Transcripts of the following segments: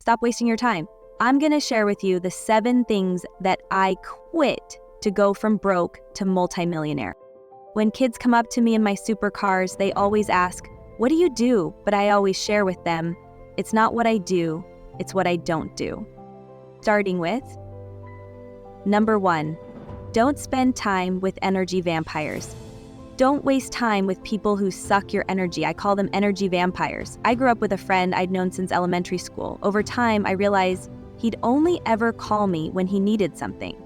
Stop wasting your time. I'm going to share with you the 7 things that I quit to go from broke to multi-millionaire. When kids come up to me in my supercars, they always ask, "What do you do?" But I always share with them, it's not what I do, it's what I don't do. Starting with number 1, don't spend time with energy vampires. Don't waste time with people who suck your energy. I call them energy vampires. I grew up with a friend I'd known since elementary school. Over time, I realized he'd only ever call me when he needed something.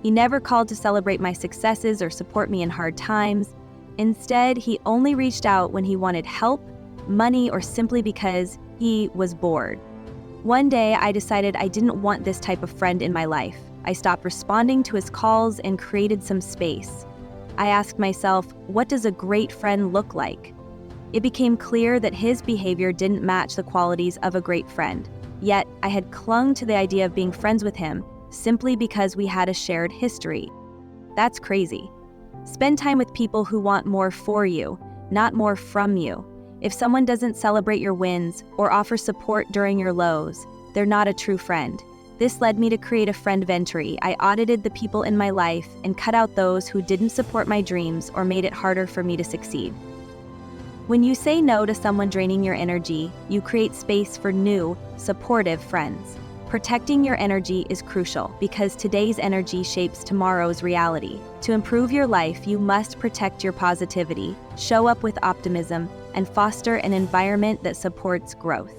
He never called to celebrate my successes or support me in hard times. Instead, he only reached out when he wanted help, money, or simply because he was bored. One day, I decided I didn't want this type of friend in my life. I stopped responding to his calls and created some space. I asked myself, what does a great friend look like? It became clear that his behavior didn't match the qualities of a great friend. Yet, I had clung to the idea of being friends with him simply because we had a shared history. That's crazy. Spend time with people who want more for you, not more from you. If someone doesn't celebrate your wins or offer support during your lows, they're not a true friend. This led me to create a friend inventory. I audited the people in my life and cut out those who didn't support my dreams or made it harder for me to succeed. When you say no to someone draining your energy, you create space for new, supportive friends. Protecting your energy is crucial because today's energy shapes tomorrow's reality. To improve your life, you must protect your positivity, show up with optimism, and foster an environment that supports growth.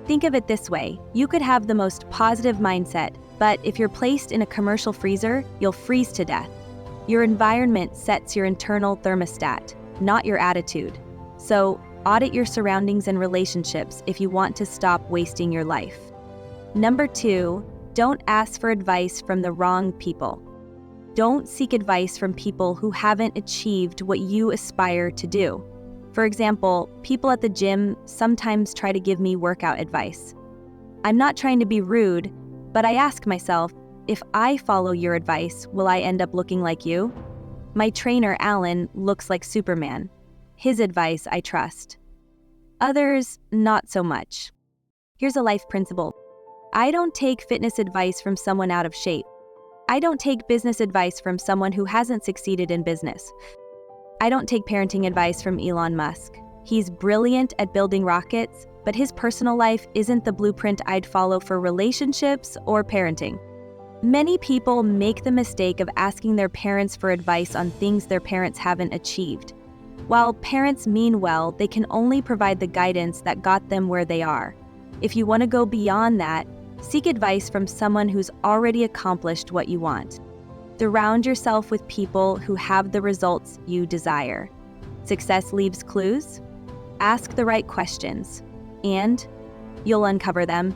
Think of it this way, you could have the most positive mindset, but if you're placed in a commercial freezer, you'll freeze to death. Your environment sets your internal thermostat, not your attitude. So, audit your surroundings and relationships if you want to stop wasting your life. Number 2, don't ask for advice from the wrong people. Don't seek advice from people who haven't achieved what you aspire to do. For example, people at the gym sometimes try to give me workout advice. I'm not trying to be rude, but I ask myself, if I follow your advice, will I end up looking like you? My trainer, Alan, looks like Superman. His advice I trust. Others, not so much. Here's a life principle. I don't take fitness advice from someone out of shape. I don't take business advice from someone who hasn't succeeded in business. I don't take parenting advice from Elon Musk. He's brilliant at building rockets, but his personal life isn't the blueprint I'd follow for relationships or parenting. Many people make the mistake of asking their parents for advice on things their parents haven't achieved. While parents mean well, they can only provide the guidance that got them where they are. If you want to go beyond that, seek advice from someone who's already accomplished what you want. Surround yourself with people who have the results you desire. Success leaves clues. Ask the right questions, and you'll uncover them.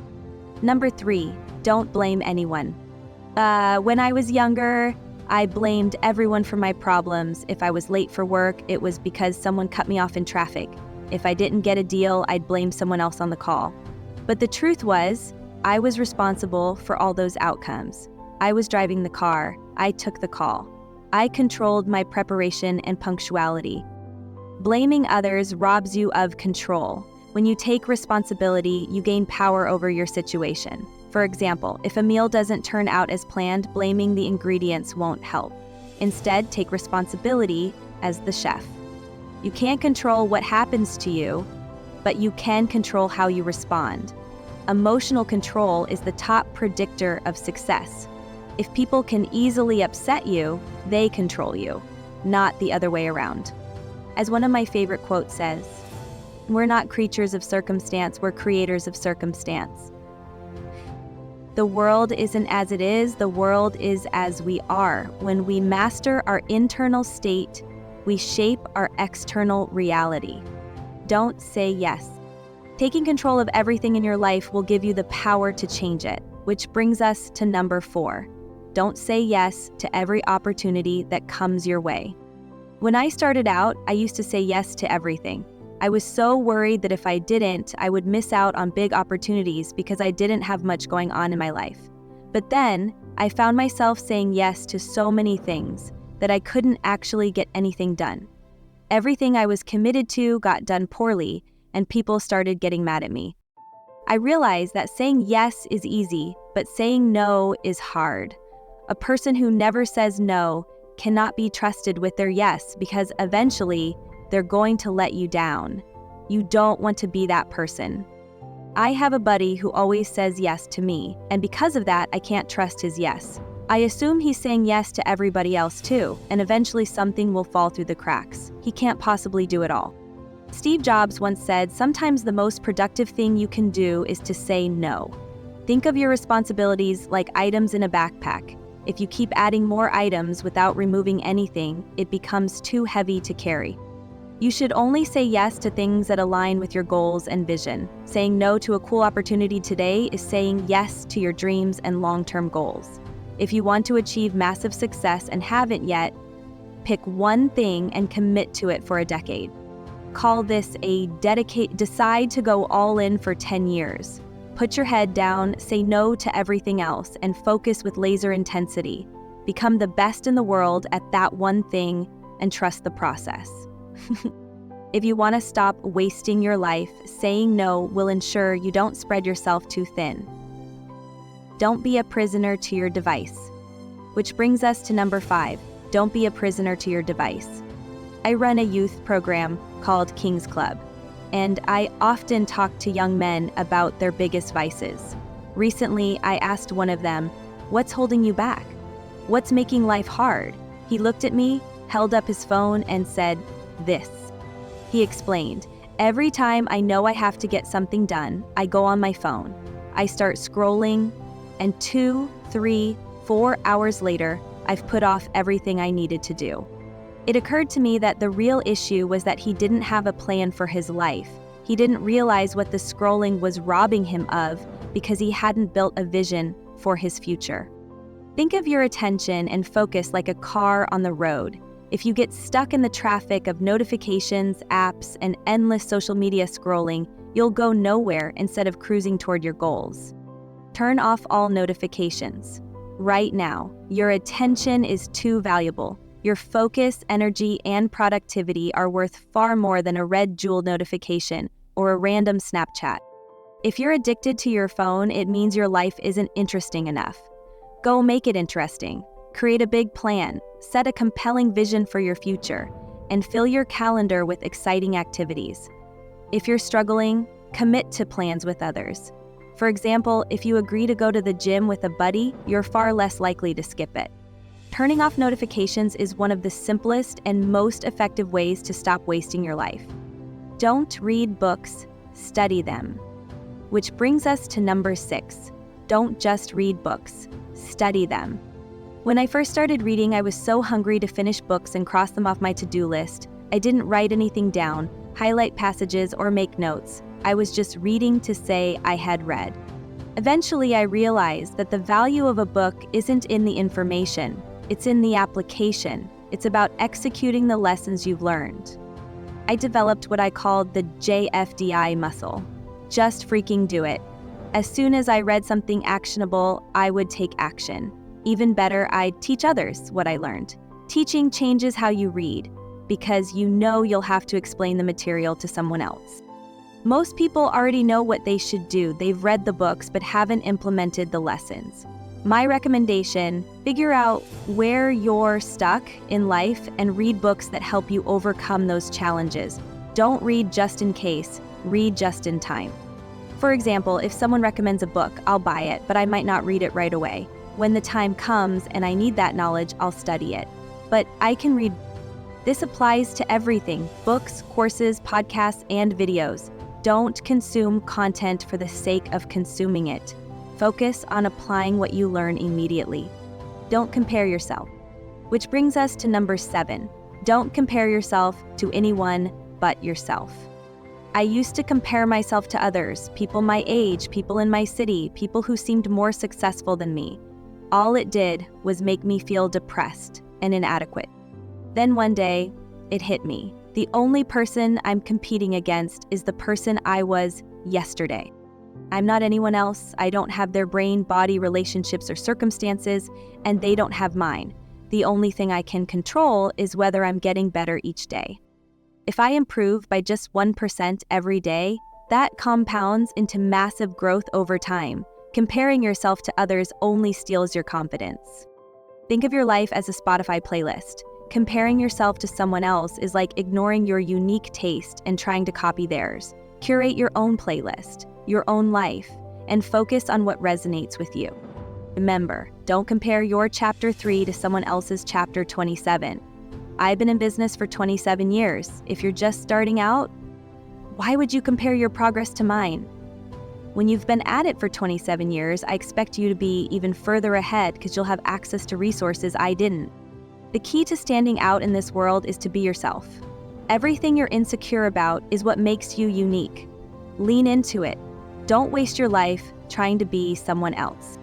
Number 3, don't blame anyone. When I was younger, I blamed everyone for my problems. If I was late for work, it was because someone cut me off in traffic. If I didn't get a deal, I'd blame someone else on the call. But the truth was, I was responsible for all those outcomes. I was driving the car. I took the call. I controlled my preparation and punctuality. Blaming others robs you of control. When you take responsibility, you gain power over your situation. For example, if a meal doesn't turn out as planned, blaming the ingredients won't help. Instead, take responsibility as the chef. You can't control what happens to you, but you can control how you respond. Emotional control is the top predictor of success. If people can easily upset you, they control you, not the other way around. As one of my favorite quotes says, "We're not creatures of circumstance, we're creators of circumstance." The world isn't as it is, the world is as we are. When we master our internal state, we shape our external reality. Don't say yes. Taking control of everything in your life will give you the power to change it, which brings us to number 4. Don't say yes to every opportunity that comes your way. When I started out, I used to say yes to everything. I was so worried that if I didn't, I would miss out on big opportunities because I didn't have much going on in my life. But then, I found myself saying yes to so many things that I couldn't actually get anything done. Everything I was committed to got done poorly, and people started getting mad at me. I realized that saying yes is easy, but saying no is hard. A person who never says no cannot be trusted with their yes because eventually they're going to let you down. You don't want to be that person. I have a buddy who always says yes to me, and because of that, I can't trust his yes. I assume he's saying yes to everybody else too, and eventually something will fall through the cracks. He can't possibly do it all. Steve Jobs once said, "Sometimes the most productive thing you can do is to say no." Think of your responsibilities like items in a backpack. If you keep adding more items without removing anything, it becomes too heavy to carry. You should only say yes to things that align with your goals and vision. Saying no to a cool opportunity today is saying yes to your dreams and long-term goals. If you want to achieve massive success and haven't yet, pick one thing and commit to it for a decade. Call this decide to go all in for 10 years. Put your head down, say no to everything else, and focus with laser intensity. Become the best in the world at that one thing and trust the process. If you want to stop wasting your life, saying no will ensure you don't spread yourself too thin. Don't be a prisoner to your device. Which brings us to number 5, don't be a prisoner to your device. I run a youth program called King's Club, and I often talk to young men about their biggest vices. Recently, I asked one of them, "What's holding you back? What's making life hard?" He looked at me, held up his phone, and said, "This." He explained, "Every time I know I have to get something done, I go on my phone. I start scrolling, and 2, 3, 4 hours later, I've put off everything I needed to do." It occurred to me that the real issue was that he didn't have a plan for his life. He didn't realize what the scrolling was robbing him of because he hadn't built a vision for his future. Think of your attention and focus like a car on the road. If you get stuck in the traffic of notifications, apps, and endless social media scrolling, you'll go nowhere instead of cruising toward your goals. Turn off all notifications. Right now, your attention is too valuable. Your focus, energy, and productivity are worth far more than a red jewel notification or a random Snapchat. If you're addicted to your phone, it means your life isn't interesting enough. Go make it interesting. Create a big plan, set a compelling vision for your future, and fill your calendar with exciting activities. If you're struggling, commit to plans with others. For example, if you agree to go to the gym with a buddy, you're far less likely to skip it. Turning off notifications is one of the simplest and most effective ways to stop wasting your life. Don't read books, study them. Which brings us to number 6. Don't just read books, study them. When I first started reading, I was so hungry to finish books and cross them off my to-do list. I didn't write anything down, highlight passages, or make notes. I was just reading to say I had read. Eventually, I realized that the value of a book isn't in the information, it's in the application. It's about executing the lessons you've learned. I developed what I called the JFDI muscle. Just freaking do it. As soon as I read something actionable, I would take action. Even better, I'd teach others what I learned. Teaching changes how you read, because you know you'll have to explain the material to someone else. Most people already know what they should do. They've read the books but haven't implemented the lessons. My recommendation, figure out where you're stuck in life and read books that help you overcome those challenges. Don't read just in case, read just in time. For example, if someone recommends a book, I'll buy it, but I might not read it right away. When the time comes and I need that knowledge, I'll study it. But I can read. This applies to everything: books, courses, podcasts, and videos. Don't consume content for the sake of consuming it. Focus on applying what you learn immediately. Don't compare yourself. Which brings us to number 7. Don't compare yourself to anyone but yourself. I used to compare myself to others, people my age, people in my city, people who seemed more successful than me. All it did was make me feel depressed and inadequate. Then one day, it hit me. The only person I'm competing against is the person I was yesterday. I'm not anyone else. I don't have their brain, body, relationships, or circumstances, and they don't have mine. The only thing I can control is whether I'm getting better each day. If I improve by just 1% every day, That compounds into massive growth over time. Comparing yourself to others only steals your confidence. Think of your life as a Spotify playlist. Comparing yourself to someone else is like ignoring your unique taste and trying to copy theirs. Curate your own playlist, your own life, and focus on what resonates with you. Remember, don't compare your chapter 3 to someone else's chapter 27. I've been in business for 27 years. If you're just starting out, why would you compare your progress to mine? When you've been at it for 27 years, I expect you to be even further ahead because you'll have access to resources I didn't. The key to standing out in this world is to be yourself. Everything you're insecure about is what makes you unique. Lean into it. Don't waste your life trying to be someone else.